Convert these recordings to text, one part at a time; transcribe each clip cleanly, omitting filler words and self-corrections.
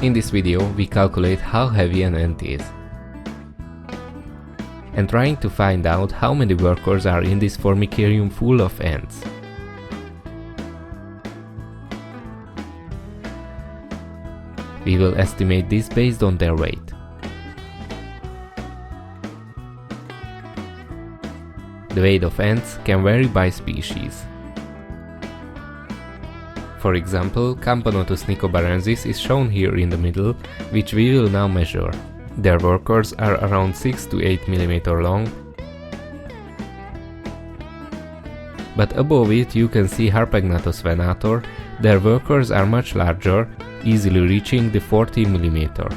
In this video we calculate how heavy an ant is, and trying to find out how many workers are in this formicarium full of ants. We will estimate this based on their weight. The weight of ants can vary by species. For example, Camponotus nicobarensis is shown here in the middle, which we will now measure. Their workers are around 6 to 8 mm long, but above it you can see Harpegnathus venator. Their workers are much larger, easily reaching the 40 mm.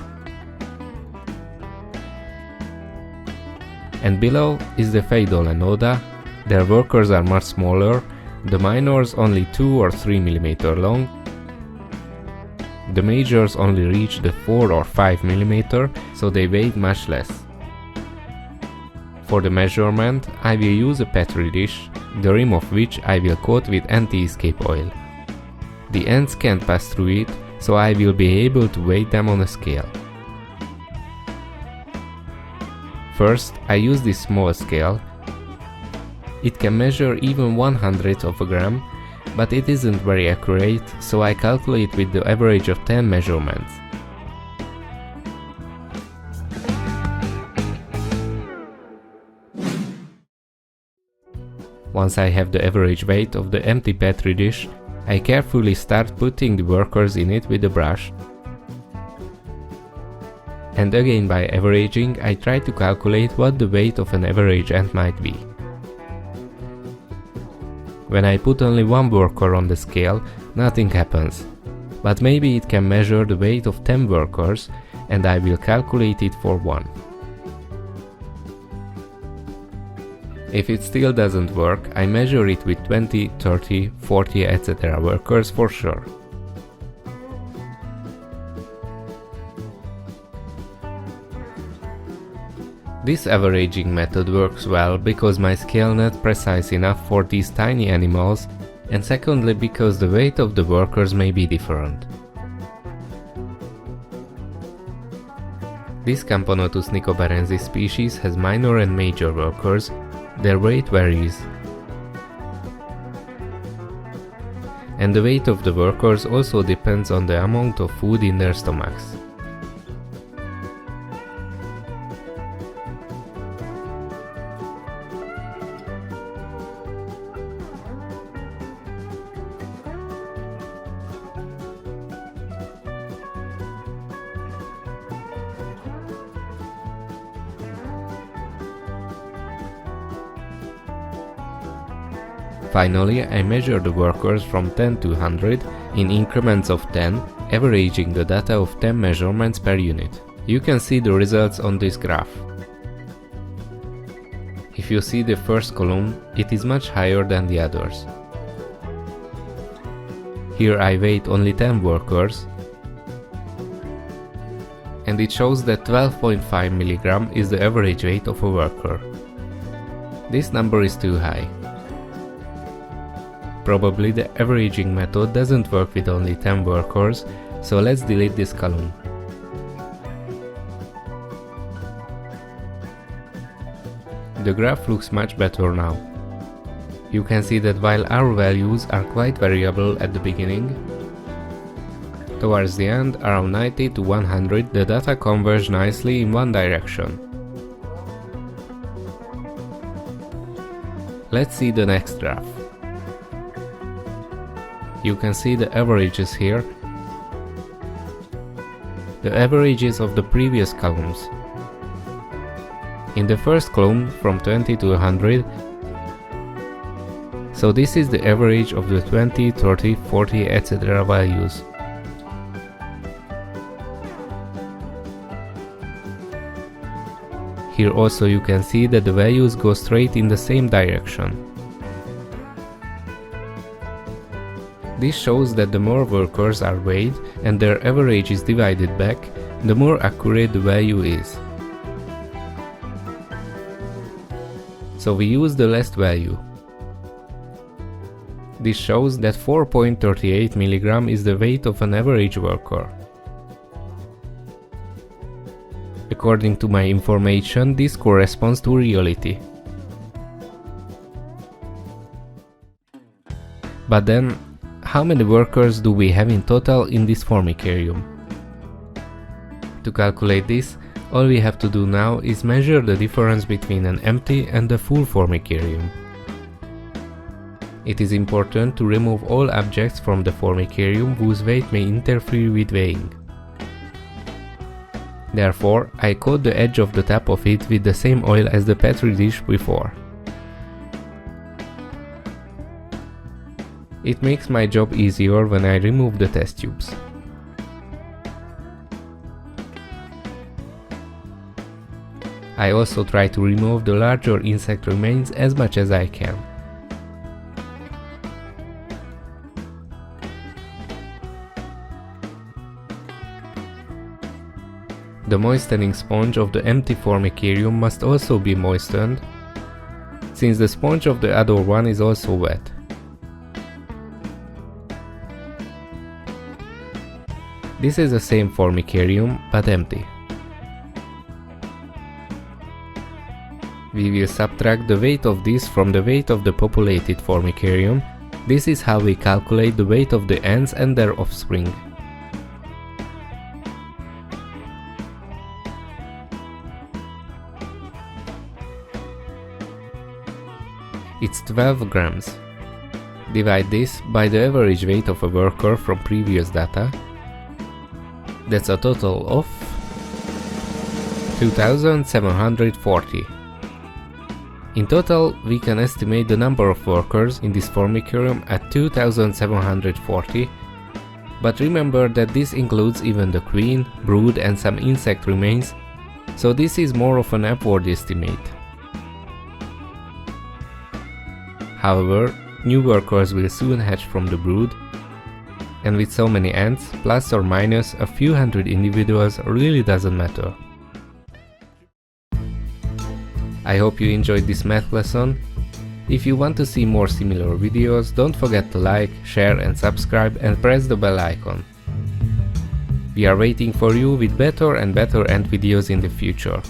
And below is the Pheidolenoda. Their workers are much smaller, the minors only 2 or 3 mm long, the majors only reach the 4 or 5 mm, so they weigh much less. For the measurement I will use a petri dish, the rim of which I will coat with anti-escape oil. The ants can't pass through it, so I will be able to weigh them on a scale. First, I use this small scale. It can measure even 1/100 of a gram, but it isn't very accurate, so I calculate with the average of 10 measurements. Once I have the average weight of the empty petri dish, I carefully start putting the workers in it with a brush. And again, by averaging, I try to calculate what the weight of an average ant might be. When I put only one worker on the scale, nothing happens. But maybe it can measure the weight of 10 workers, and I will calculate it for 1. If it still doesn't work, I measure it with 20, 30, 40, etc. workers for sure. This averaging method works well because my scale not precise enough for these tiny animals, and secondly because the weight of the workers may be different. This Camponotus nicobarensis species has minor and major workers. Their weight varies. And the weight of the workers also depends on the amount of food in their stomachs. Finally, I measure the workers from 10 to 100 in increments of 10, averaging the data of 10 measurements per unit. You can see the results on this graph. If you see the first column, it is much higher than the others. Here I weighed only 10 workers, and it shows that 12.5 mg is the average weight of a worker. This number is too high. Probably the averaging method doesn't work with only 10 workers, so let's delete this column. The graph looks much better now. You can see that while our values are quite variable at the beginning, towards the end, around 90 to 100, the data converge nicely in one direction. Let's see the next graph. You can see the averages here, the averages of the previous columns. In the first column from 20 to 100, so this is the average of the 20, 30, 40, etc. values. Here also you can see that the values go straight in the same direction. This shows that the more workers are weighed and their average is divided back, the more accurate the value is. So we use the last value. This shows that 4.38 mg is the weight of an average worker. according to my information, this corresponds to reality. But then, how many workers do we have in total in this formicarium? To calculate this, all we have to do now is measure the difference between an empty and a full formicarium. It is important to remove all objects from the formicarium whose weight may interfere with weighing. Therefore, I coat the edge of the top of it with the same oil as the petri dish before. It makes my job easier when I remove the test tubes. I also try to remove the larger insect remains as much as I can. The moistening sponge of the empty formicarium must also be moistened, since the sponge of the other one is also wet. This is the same formicarium, but empty. We will subtract the weight of this from the weight of the populated formicarium. This is how we calculate the weight of the ants and their offspring. It's 12 grams. Divide this by the average weight of a worker from previous data. That's a total of 2740. In total, we can estimate the number of workers in this formicarium at 2740, but remember that this includes even the queen, brood and some insect remains, so this is more of an upward estimate. However, new workers will soon hatch from the brood, and with so many ants, plus or minus a few hundred individuals really doesn't matter. I hope you enjoyed this math lesson. If you want to see more similar videos, don't forget to like, share and subscribe and press the bell icon. We are waiting for you with better and better ant videos in the future.